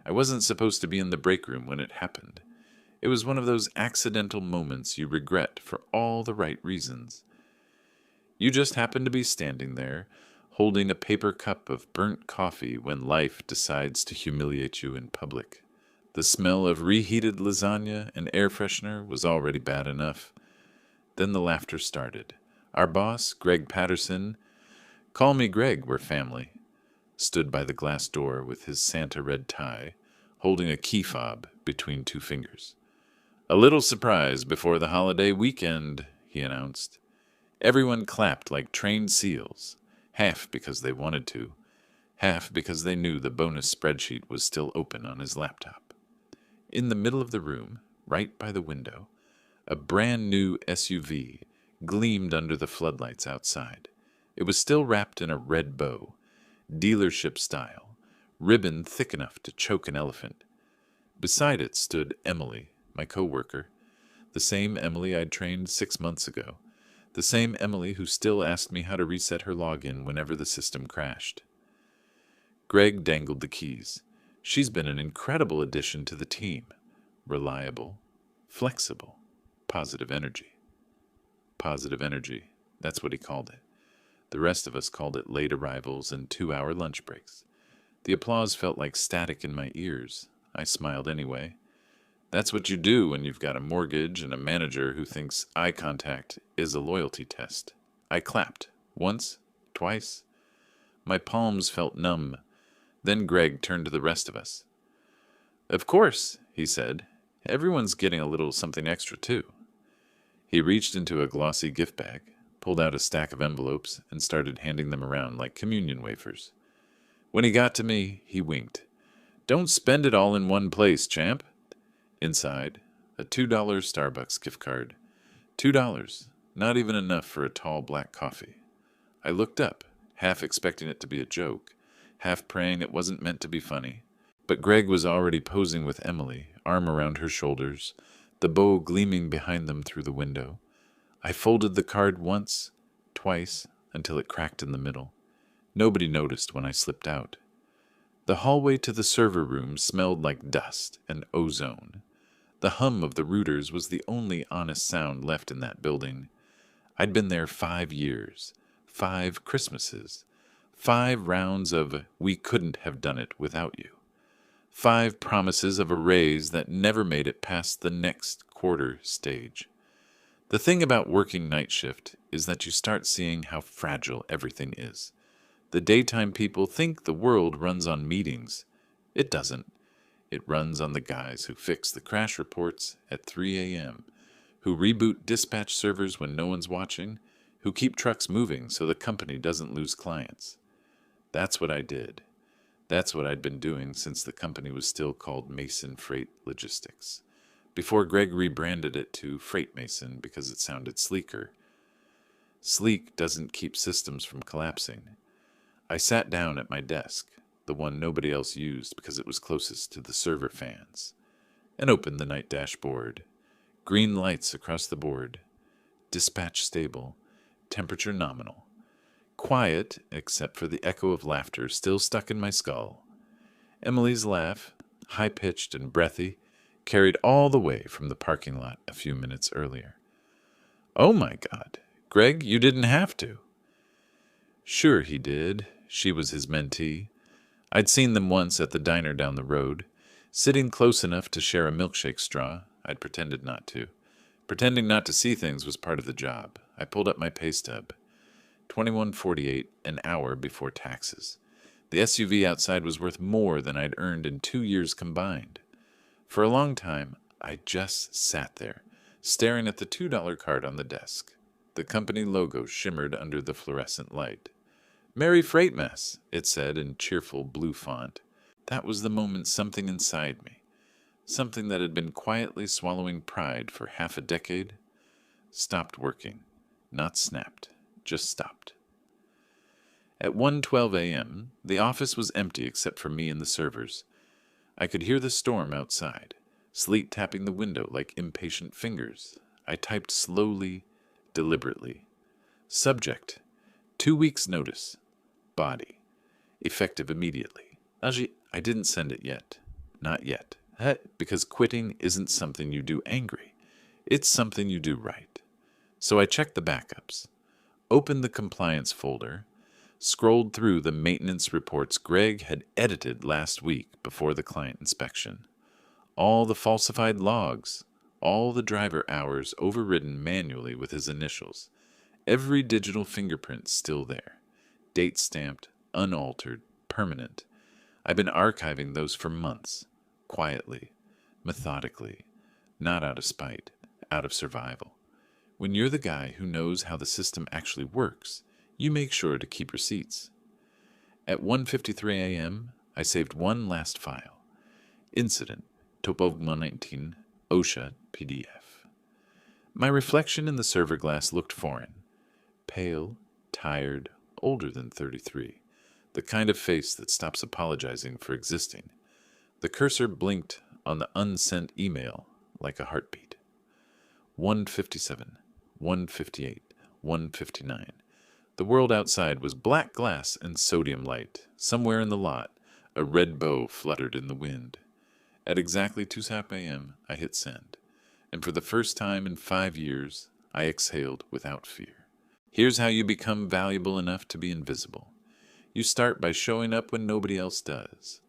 I wasn't supposed to be in the break room when it happened. It was one of those accidental moments you regret for all the right reasons. You just happened to be standing there, holding a paper cup of burnt coffee when life decides to humiliate you in public. The smell of reheated lasagna and air freshener was already bad enough. Then the laughter started. Our boss, Greg Patterson, call me Greg, we're family, stood by the glass door with his Santa red tie, holding a key fob between two fingers. A little surprise before the holiday weekend, he announced. Everyone clapped like trained seals, half because they wanted to, half because they knew the bonus spreadsheet was still open on his laptop. In the middle of the room, right by the window, a brand new SUV gleamed under the floodlights outside. It was still wrapped in a red bow, dealership style, ribbon thick enough to choke an elephant. Beside it stood Emily, my coworker, the same Emily I'd trained 6 months ago, the same Emily who still asked me how to reset her login whenever the system crashed. Greg dangled the keys. She's been an incredible addition to the team. Reliable, flexible, positive energy. Positive energy, that's what he called it. The rest of us called it late arrivals and 2-hour lunch breaks. The applause felt like static in my ears. I smiled anyway. That's what you do when you've got a mortgage and a manager who thinks eye contact is a loyalty test. I clapped. Once, twice. My palms felt numb. Then Greg turned to the rest of us. Of course, he said. Everyone's getting a little something extra, too. He reached into a glossy gift bag, pulled out a stack of envelopes, and started handing them around like communion wafers. When he got to me, he winked. Don't spend it all in one place, champ. Inside, a $2 Starbucks gift card. $2, not even enough for a tall black coffee. I looked up, half expecting it to be a joke, half praying it wasn't meant to be funny. But Greg was already posing with Emily, arm around her shoulders, the bow gleaming behind them through the window. I folded the card once, twice, until it cracked in the middle. Nobody noticed when I slipped out. The hallway to the server room smelled like dust and ozone. The hum of the routers was the only honest sound left in that building. I'd been there 5 years, 5 Christmases, 5 rounds of we couldn't have done it without you, 5 promises of a raise that never made it past the next quarter stage. The thing about working night shift is that you start seeing how fragile everything is. The daytime people think the world runs on meetings. It doesn't. It runs on the guys who fix the crash reports at 3 a.m., who reboot dispatch servers when no one's watching, who keep trucks moving so the company doesn't lose clients. That's what I did. That's what I'd been doing since the company was still called Mason Freight Logistics, before Greg rebranded it to Freight Mason because it sounded sleeker. Sleek doesn't keep systems from collapsing. I sat down at my desk, the one nobody else used because it was closest to the server fans, and opened the night dashboard. Green lights across the board. Dispatch stable. Temperature nominal. Quiet, except for the echo of laughter still stuck in my skull. Emily's laugh, high-pitched and breathy, carried all the way from the parking lot a few minutes earlier. Oh my God, Greg, you didn't have to. Sure he did. She was his mentee. I'd seen them once at the diner down the road. Sitting close enough to share a milkshake straw, I'd pretended not to. Pretending not to see things was part of the job. I pulled up my pay stub. $21.48 an hour before taxes. The SUV outside was worth more than I'd earned in 2 years combined. For a long time, I just sat there, staring at the $2 card on the desk. The company logo shimmered under the fluorescent light. Merry Freightmas, it said in cheerful blue font. That was the moment something inside me, something that had been quietly swallowing pride for half a decade, stopped working. Not snapped, just stopped. At 1:12 a.m., the office was empty except for me and the servers. I could hear the storm outside, sleet tapping the window like impatient fingers. I typed slowly, deliberately. Subject, 2 weeks' notice. Body, effective immediately. I didn't send it yet. Not yet. Because quitting isn't something you do angry. It's something you do right. So I checked the backups, opened the compliance folder, scrolled through the maintenance reports Greg had edited last week before the client inspection. All the falsified logs, all the driver hours overridden manually with his initials, every digital fingerprint still there, date stamped, unaltered, permanent. I've been archiving those for months, quietly, methodically, not out of spite, out of survival. When you're the guy who knows how the system actually works, you make sure to keep receipts. At 1:53 a.m., I saved one last file. Incident, Topo 119, OSHA PDF. My reflection in the server glass looked foreign. Pale, tired, older than 33. The kind of face that stops apologizing for existing. The cursor blinked on the unsent email like a heartbeat. 1:57, 1:58, 1:59. The world outside was black glass and sodium light. Somewhere in the lot, a red bow fluttered in the wind. At exactly 2:00 a.m., I hit send. And for the first time in 5 years, I exhaled without fear. Here's how you become valuable enough to be invisible. You start by showing up when nobody else does.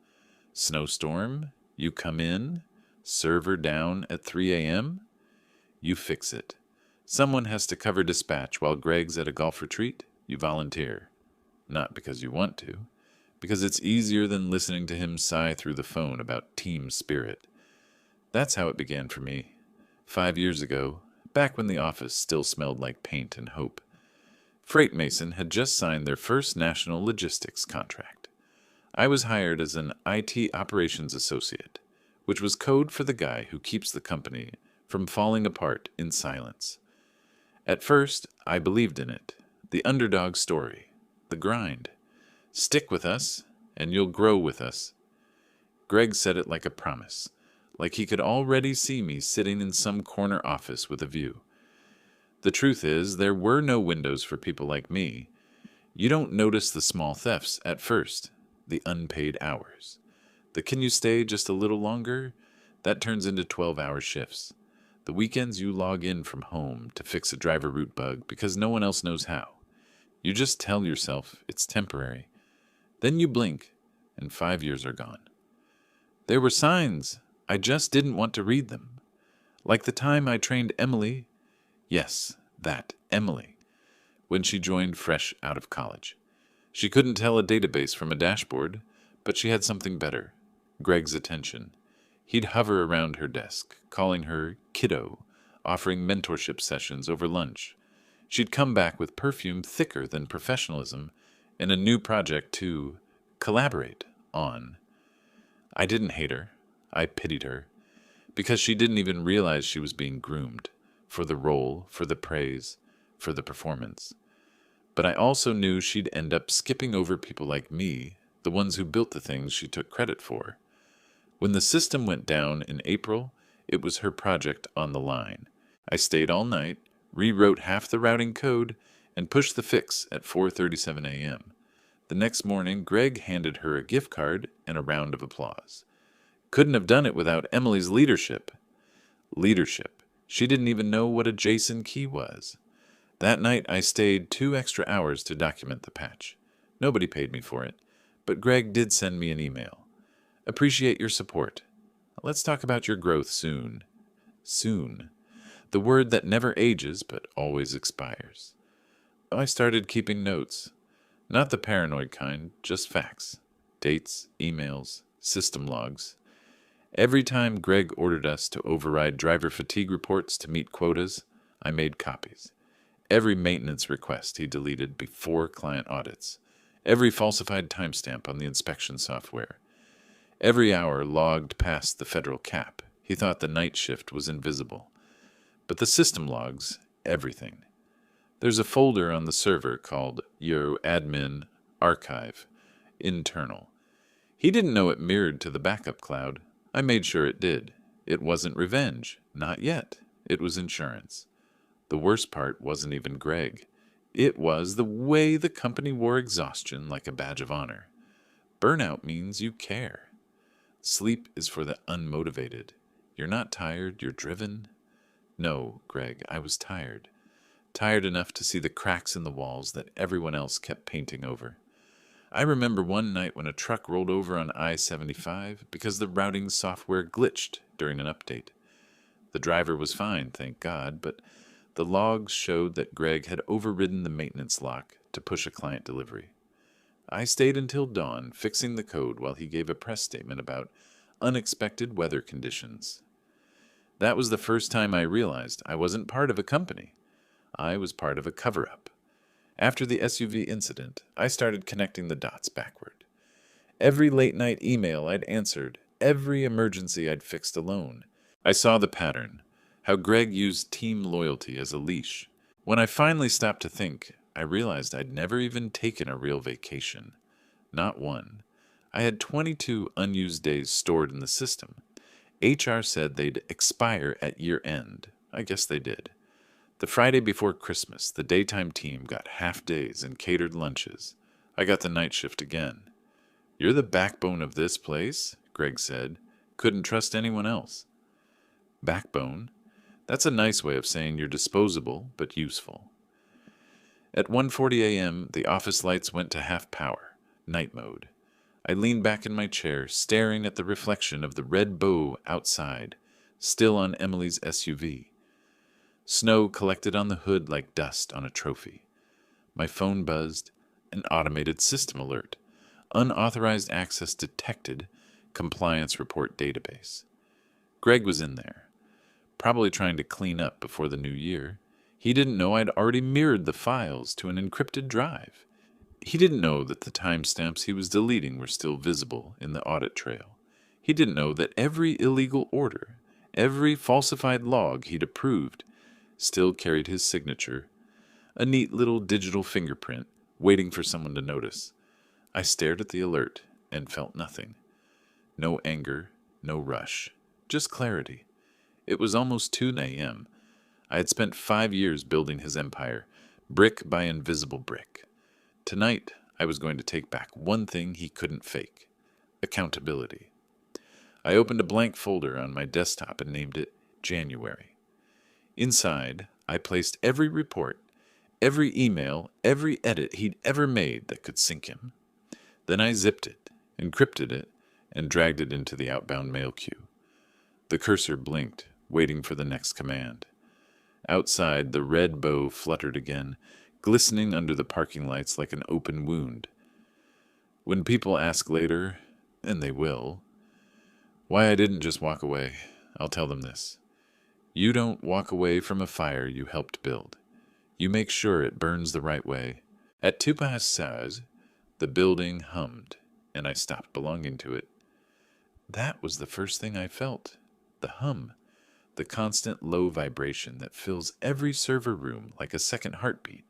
Snowstorm, you come in. Server down at 3 a.m., you fix it. Someone has to cover dispatch while Greg's at a golf retreat, you volunteer. Not because you want to, because it's easier than listening to him sigh through the phone about team spirit. That's how it began for me. 5 years ago, back when the office still smelled like paint and hope. Freight Mason had just signed their first national logistics contract. I was hired as an IT operations associate, which was code for the guy who keeps the company from falling apart in silence. At first, I believed in it. The underdog story. The grind. Stick with us, and you'll grow with us. Greg said it like a promise, like he could already see me sitting in some corner office with a view. The truth is, there were no windows for people like me. You don't notice the small thefts at first, the unpaid hours. The can you stay just a little longer? That turns into 12-hour shifts. The weekends you log in from home to fix a driver route bug because no one else knows how. You just tell yourself it's temporary. Then you blink, and 5 years are gone. There were signs. I just didn't want to read them. Like the time I trained Emily. Yes, that Emily. When she joined fresh out of college. She couldn't tell a database from a dashboard, but she had something better. Greg's attention. He'd hover around her desk, calling her kiddo, offering mentorship sessions over lunch. She'd come back with perfume thicker than professionalism and a new project to collaborate on. I didn't hate her. I pitied her. Because she didn't even realize she was being groomed. For the role, for the praise, for the performance. But I also knew she'd end up skipping over people like me, the ones who built the things she took credit for. When the system went down in April, it was her project on the line. I stayed all night, rewrote half the routing code, and pushed the fix at 4:37 a.m. The next morning, Greg handed her a gift card and a round of applause. Couldn't have done it without Emily's leadership. Leadership. She didn't even know what a JSON key was. That night, I stayed 2 extra hours to document the patch. Nobody paid me for it, but Greg did send me an email. Appreciate your support. Let's talk about your growth soon. Soon. The word that never ages but always expires. I started keeping notes. Not the paranoid kind, just facts. Dates, emails, system logs. Every time Greg ordered us to override driver fatigue reports to meet quotas, I made copies. Every maintenance request he deleted before client audits. Every falsified timestamp on the inspection software. Every hour logged past the federal cap. He thought the night shift was invisible. But the system logs everything. There's a folder on the server called Your Admin Archive, Internal. He didn't know it mirrored to the backup cloud. I made sure it did. It wasn't revenge. Not yet. It was insurance. The worst part wasn't even Greg. It was the way the company wore exhaustion like a badge of honor. Burnout means you care. Sleep is for the unmotivated. You're not tired, you're driven. No, Greg, I was tired. Tired enough to see the cracks in the walls that everyone else kept painting over. I remember one night when a truck rolled over on I-75 because the routing software glitched during an update. The driver was fine, thank God, but the logs showed that Greg had overridden the maintenance lock to push a client delivery. I stayed until dawn, fixing the code while he gave a press statement about unexpected weather conditions. That was the first time I realized I wasn't part of a company. I was part of a cover-up. After the SUV incident, I started connecting the dots backward. Every late-night email I'd answered, every emergency I'd fixed alone. I saw the pattern, how Greg used team loyalty as a leash. When I finally stopped to think, I realized I'd never even taken a real vacation. Not one. I had 22 unused days stored in the system. HR said they'd expire at year end. I guess they did. The Friday before Christmas, the daytime team got half days and catered lunches. I got the night shift again. "You're the backbone of this place," Greg said. "Couldn't trust anyone else." Backbone? That's a nice way of saying you're disposable but useful. At 1:40 a.m., the office lights went to half power, night mode. I leaned back in my chair, staring at the reflection of the red bow outside, still on Emily's SUV. Snow collected on the hood like dust on a trophy. My phone buzzed. An automated system alert. Unauthorized access detected. Compliance report database. Greg was in there, probably trying to clean up before the new year. He didn't know I'd already mirrored the files to an encrypted drive. He didn't know that the timestamps he was deleting were still visible in the audit trail. He didn't know that every illegal order, every falsified log he'd approved, still carried his signature, a neat little digital fingerprint, waiting for someone to notice. I stared at the alert and felt nothing. No anger, no rush, just clarity. It was almost 2 a.m. I had spent 5 years building his empire, brick by invisible brick. Tonight, I was going to take back one thing he couldn't fake: accountability. I opened a blank folder on my desktop and named it January. Inside, I placed every report, every email, every edit he'd ever made that could sink him. Then I zipped it, encrypted it, and dragged it into the outbound mail queue. The cursor blinked, waiting for the next command. Outside, the red bow fluttered again, glistening under the parking lights like an open wound. When people ask later, and they will, why I didn't just walk away, I'll tell them this. You don't walk away from a fire you helped build. You make sure it burns the right way. At 2:16, the building hummed, and I stopped belonging to it. That was the first thing I felt. The hum. The constant low vibration that fills every server room like a second heartbeat.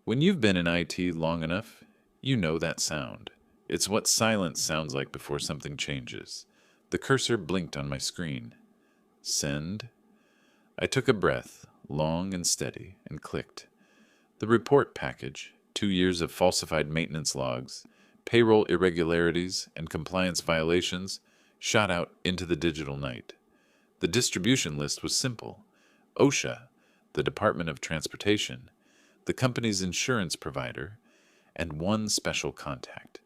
When you've been in IT long enough, you know that sound. It's what silence sounds like before something changes. The cursor blinked on my screen. Send. I took a breath, long and steady, and clicked. The report package, 2 years of falsified maintenance logs, payroll irregularities, and compliance violations, shot out into the digital night. The distribution list was simple. OSHA, the Department of Transportation, the company's insurance provider, and one special contact,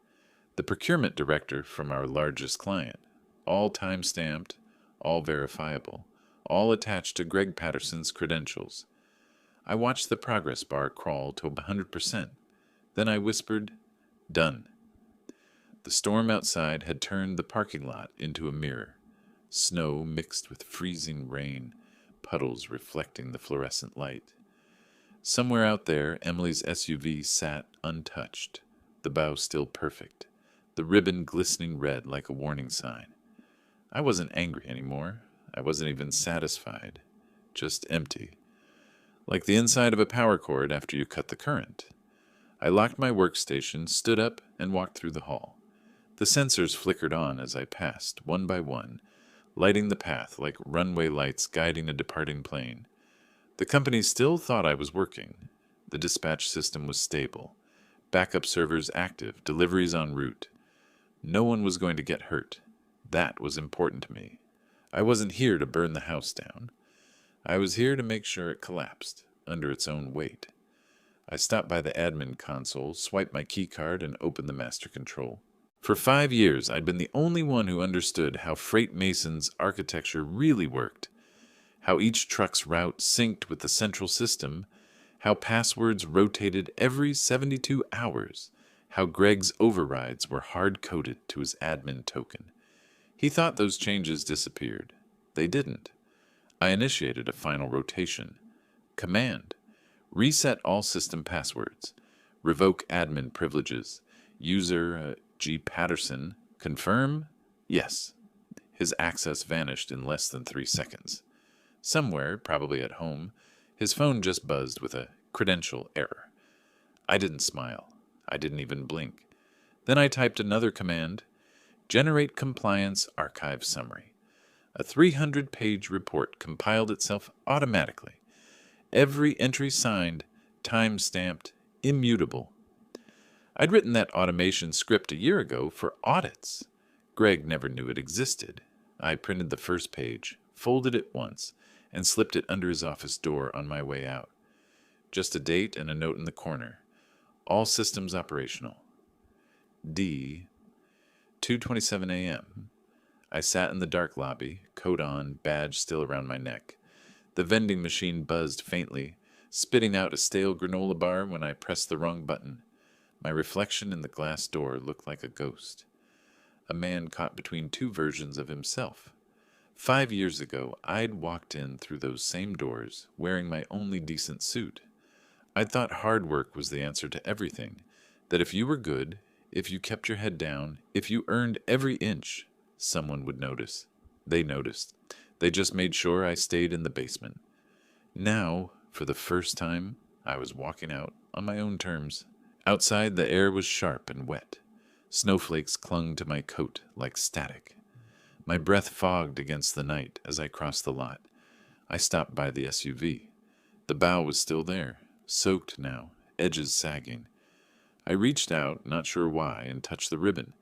the procurement director from our largest client, all time-stamped, all verifiable, all attached to Greg Patterson's credentials. I watched the progress bar crawl to 100%. Then I whispered, "Done." The storm outside had turned the parking lot into a mirror. Snow mixed with freezing rain, puddles reflecting the fluorescent light. Somewhere out there, Emily's SUV sat untouched, the bow still perfect, the ribbon glistening red like a warning sign. I wasn't angry anymore. I wasn't even satisfied. Just empty. Like the inside of a power cord after you cut the current. I locked my workstation, stood up, and walked through the hall. The sensors flickered on as I passed, one by one, lighting the path like runway lights guiding a departing plane. The company still thought I was working. The dispatch system was stable. Backup servers active, deliveries en route. No one was going to get hurt. That was important to me. I wasn't here to burn the house down. I was here to make sure it collapsed under its own weight. I stopped by the admin console, swiped my keycard, and opened the master control. For 5 years, I'd been the only one who understood how Freight Mason's architecture really worked, how each truck's route synced with the central system, how passwords rotated every 72 hours, how Greg's overrides were hard-coded to his admin token. He thought those changes disappeared. They didn't. I initiated a final rotation. Command: reset all system passwords. Revoke admin privileges. User G. Patterson. Confirm? Yes. His access vanished in less than 3 seconds. Somewhere, probably at home, his phone just buzzed with a credential error. I didn't smile. I didn't even blink. Then I typed another command: generate compliance archive summary. A 300-page report compiled itself automatically. Every entry signed, time-stamped, immutable. I'd written that automation script a year ago for audits. Greg never knew it existed. I printed the first page, folded it once, and slipped it under his office door on my way out. Just a date and a note in the corner. All systems operational. D. 2:27 a.m. I sat in the dark lobby, coat on, badge still around my neck. The vending machine buzzed faintly, spitting out a stale granola bar when I pressed the wrong button. My reflection in the glass door looked like a ghost. A man caught between two versions of himself. 5 years ago, I'd walked in through those same doors, wearing my only decent suit. I'd thought hard work was the answer to everything, that if you were good, if you kept your head down, if you earned every inch, someone would notice. They noticed. They just made sure I stayed in the basement. Now, for the first time, I was walking out on my own terms. Outside, the air was sharp and wet. Snowflakes clung to my coat like static. My breath fogged against the night as I crossed the lot. I stopped by the SUV. The bow was still there, soaked now, edges sagging. I reached out, not sure why, and touched the ribbon.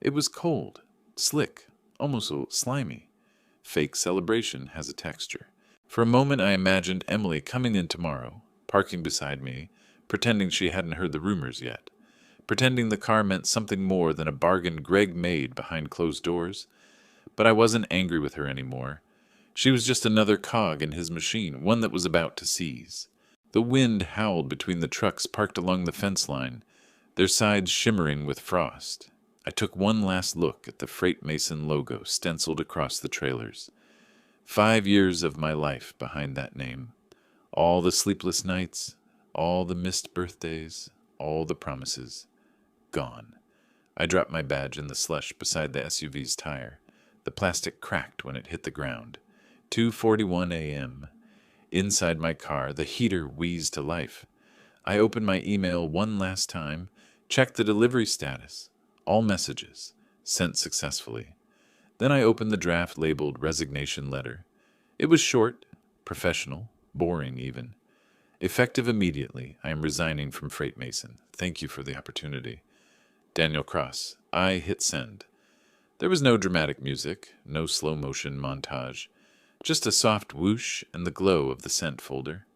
It was cold, slick, almost slimy. Fake celebration has a texture. For a moment I imagined Emily coming in tomorrow, parking beside me, pretending she hadn't heard the rumors yet, pretending the car meant something more than a bargain Greg made behind closed doors. But I wasn't angry with her anymore. She was just another cog in his machine, one that was about to seize. The wind howled between the trucks parked along the fence line, their sides shimmering with frost. I took one last look at the Freight Mason logo stenciled across the trailers. 5 years of my life behind that name. All the sleepless nights, all the missed birthdays, all the promises. Gone. I dropped my badge in the slush beside the SUV's tire. The plastic cracked when it hit the ground. 2:41 a.m. Inside my car, the heater wheezed to life. I opened my email one last time, checked the delivery status. All messages. Sent successfully. Then I opened the draft labeled resignation letter. It was short, professional, boring even. Effective immediately, I am resigning from Freight Mason. Thank you for the opportunity. Daniel Cross. I hit send. There was no dramatic music, no slow-motion montage, just a soft whoosh and the glow of the sent folder.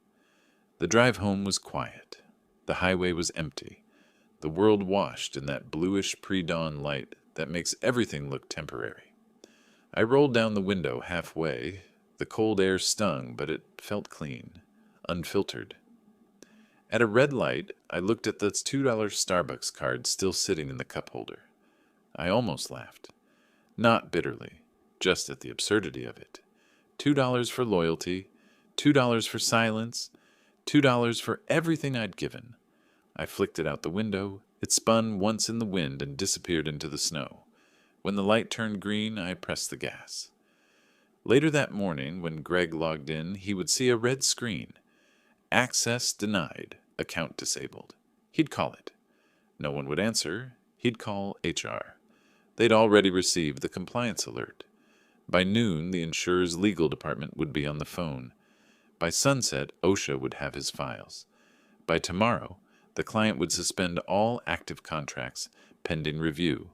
The drive home was quiet. The highway was empty. The world washed in that bluish pre-dawn light that makes everything look temporary. I rolled down the window halfway. The cold air stung, but it felt clean, unfiltered. At a red light, I looked at the $2 Starbucks card still sitting in the cup holder. I almost laughed. Not bitterly, just at the absurdity of it. $2 for loyalty, $2 for silence, $2 for everything I'd given. I flicked it out the window. It spun once in the wind and disappeared into the snow. When the light turned green, I pressed the gas. Later that morning, when Greg logged in, he would see a red screen. Access denied, account disabled. He'd call it. No one would answer. He'd call HR. They'd already received the compliance alert. By noon, the insurer's legal department would be on the phone. By sunset, OSHA would have his files. By tomorrow, the client would suspend all active contracts pending review.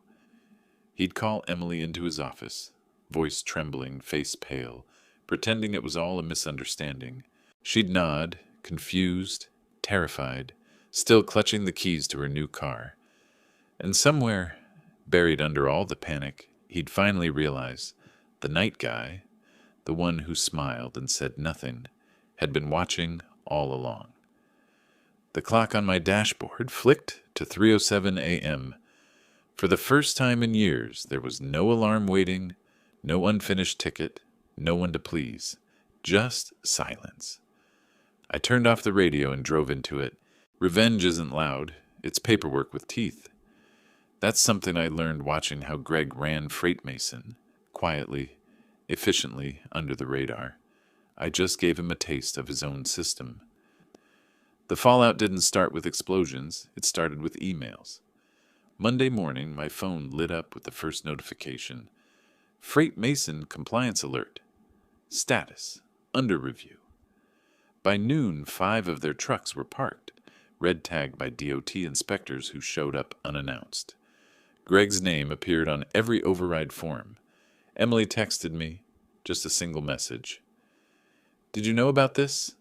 He'd call Emily into his office, voice trembling, face pale, pretending it was all a misunderstanding. She'd nod, confused, terrified, still clutching the keys to her new car. And somewhere, buried under all the panic, he'd finally realize the night guy, the one who smiled and said nothing, had been watching all along. The clock on my dashboard flicked to 3:07 a.m. For the first time in years, there was no alarm waiting, no unfinished ticket, no one to please, just silence. I turned off the radio and drove into it. Revenge isn't loud, it's paperwork with teeth. That's something I learned watching how Greg ran Freight Mason, quietly, efficiently, under the radar. I just gave him a taste of his own system. The fallout didn't start with explosions, it started with emails. Monday morning, my phone lit up with the first notification. Freight Mason compliance alert. Status, under review. By noon, 5 of their trucks were parked, red tagged by DOT inspectors who showed up unannounced. Greg's name appeared on every override form. Emily texted me, just a single message. Did you know about this?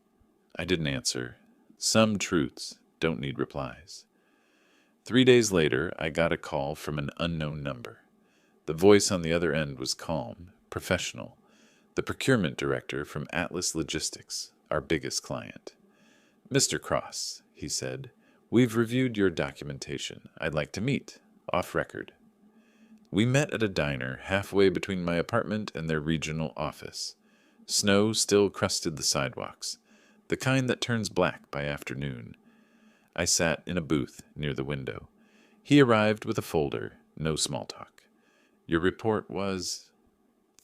I didn't answer. Some truths don't need replies. 3 days later, I got a call from an unknown number. The voice on the other end was calm, professional. The procurement director from Atlas Logistics, our biggest client. Mr. Cross, he said, we've reviewed your documentation. I'd like to meet, off record. We met at a diner halfway between my apartment and their regional office. Snow still crusted the sidewalks, the kind that turns black by afternoon. I sat in a booth near the window. He arrived with a folder, no small talk. Your report was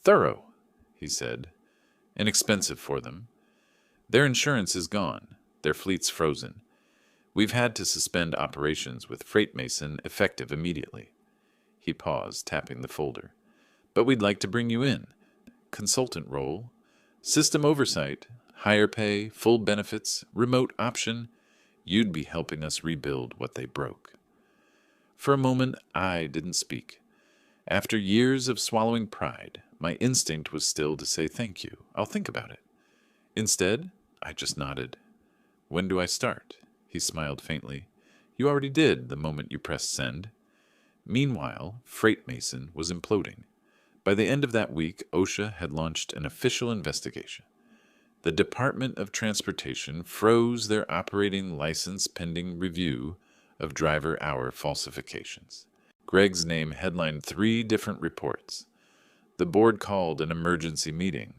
thorough, he said, and expensive for them. Their insurance is gone, their fleet's frozen. We've had to suspend operations with Freight Mason effective immediately. He paused, tapping the folder. But we'd like to bring you in. Consultant role, system oversight, higher pay, full benefits, remote option. You'd be helping us rebuild what they broke. For a moment, I didn't speak. After years of swallowing pride, my instinct was still to say thank you. I'll think about it. Instead, I just nodded. When do I start? He smiled faintly. You already did the moment you pressed send. Meanwhile, Freight Mason was imploding. By the end of that week, OSHA had launched an official investigation. The Department of Transportation froze their operating license pending review of driver hour falsifications. Greg's name headlined 3 different reports. The board called an emergency meeting.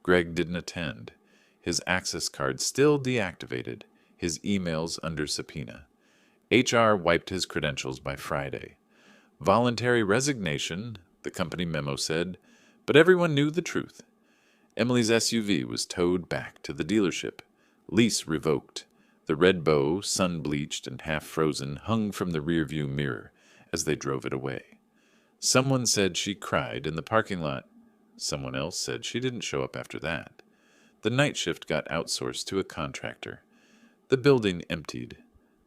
Greg didn't attend. His access card still deactivated, his emails under subpoena. HR wiped his credentials by Friday. Voluntary resignation, the company memo said, but everyone knew the truth. Emily's SUV was towed back to the dealership. Lease revoked. The red bow, sun-bleached and half-frozen, hung from the rearview mirror as they drove it away. Someone said she cried in the parking lot. Someone else said she didn't show up after that. The night shift got outsourced to a contractor. The building emptied.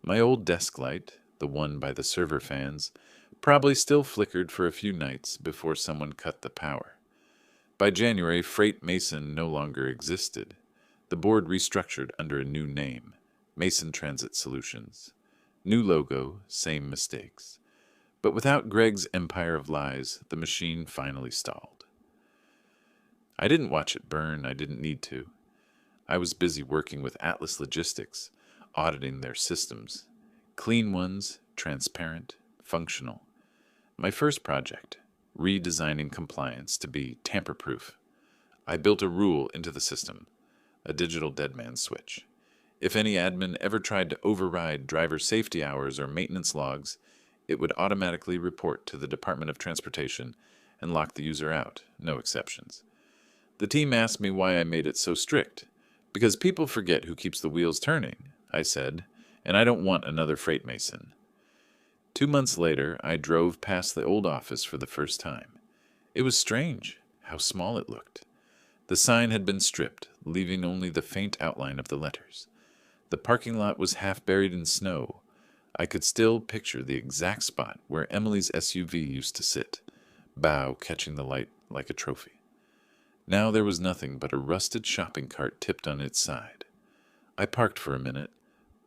My old desk light, the one by the server fans, probably still flickered for a few nights before someone cut the power. By January, Freight Mason no longer existed. The board restructured under a new name, Mason Transit Solutions. New logo, same mistakes. But without Greg's empire of lies, the machine finally stalled. I didn't watch it burn. I didn't need to. I was busy working with Atlas Logistics, auditing their systems. Clean ones, transparent, functional. My first project, redesigning compliance to be tamper-proof. I built a rule into the system, a digital deadman switch. If any admin ever tried to override driver safety hours or maintenance logs, it would automatically report to the Department of Transportation and lock the user out, no exceptions. The team asked me why I made it so strict. Because people forget who keeps the wheels turning, I said, and I don't want another Freight Mason. 2 months later, I drove past the old office for the first time. It was strange how small it looked. The sign had been stripped, leaving only the faint outline of the letters. The parking lot was half buried in snow. I could still picture the exact spot where Emily's SUV used to sit. bow catching the light like a trophy. Now there was nothing but a rusted shopping cart tipped on its side. I parked for a minute.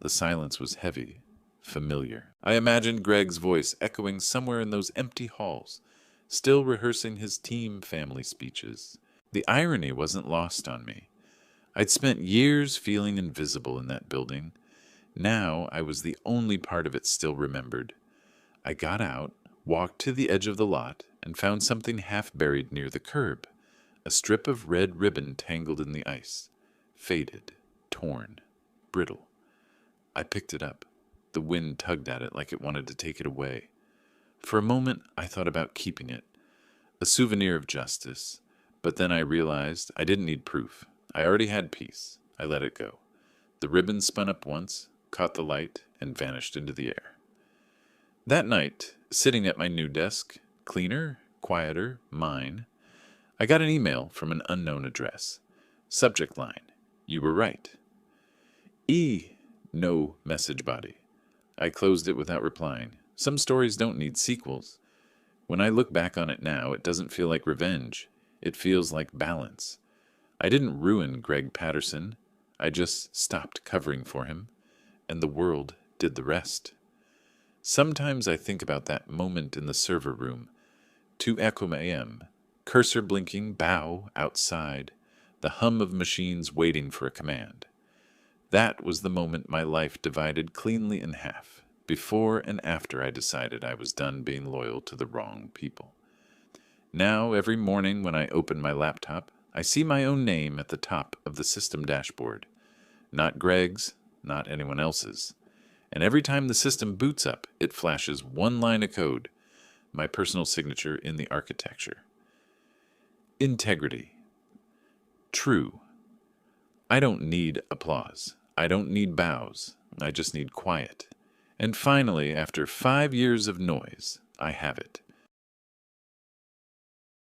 The silence was heavy, familiar. I imagined Greg's voice echoing somewhere in those empty halls, still rehearsing his team family speeches. The irony wasn't lost on me. I'd spent years feeling invisible in that building. Now I was the only part of it still remembered. I got out, walked to the edge of the lot, and found something half buried near the curb. A strip of red ribbon tangled in the ice. Faded, torn, brittle. I picked it up. The wind tugged at it like it wanted to take it away. For a moment, I thought about keeping it. A souvenir of justice. But then I realized I didn't need proof. I already had peace. I let it go. The ribbon spun up once, caught the light, and vanished into the air. That night, sitting at my new desk, cleaner, quieter, mine, I got an email from an unknown address. Subject line, "You were right." No message body. I closed it without replying. Some stories don't need sequels. When I look back on it now, it doesn't feel like revenge. It feels like balance. I didn't ruin Greg Patterson. I just stopped covering for him, and the world did the rest. Sometimes I think about that moment in the server room. 2 a.m., cursor blinking, bow outside, the hum of machines waiting for a command. That was the moment my life divided cleanly in half, before and after I decided I was done being loyal to the wrong people. Now, every morning when I open my laptop, I see my own name at the top of the system dashboard. Not Greg's, not anyone else's. And every time the system boots up, it flashes one line of code, my personal signature in the architecture. Integrity. True. I don't need applause. I don't need bows. I just need quiet. And finally, after 5 years of noise, I have it.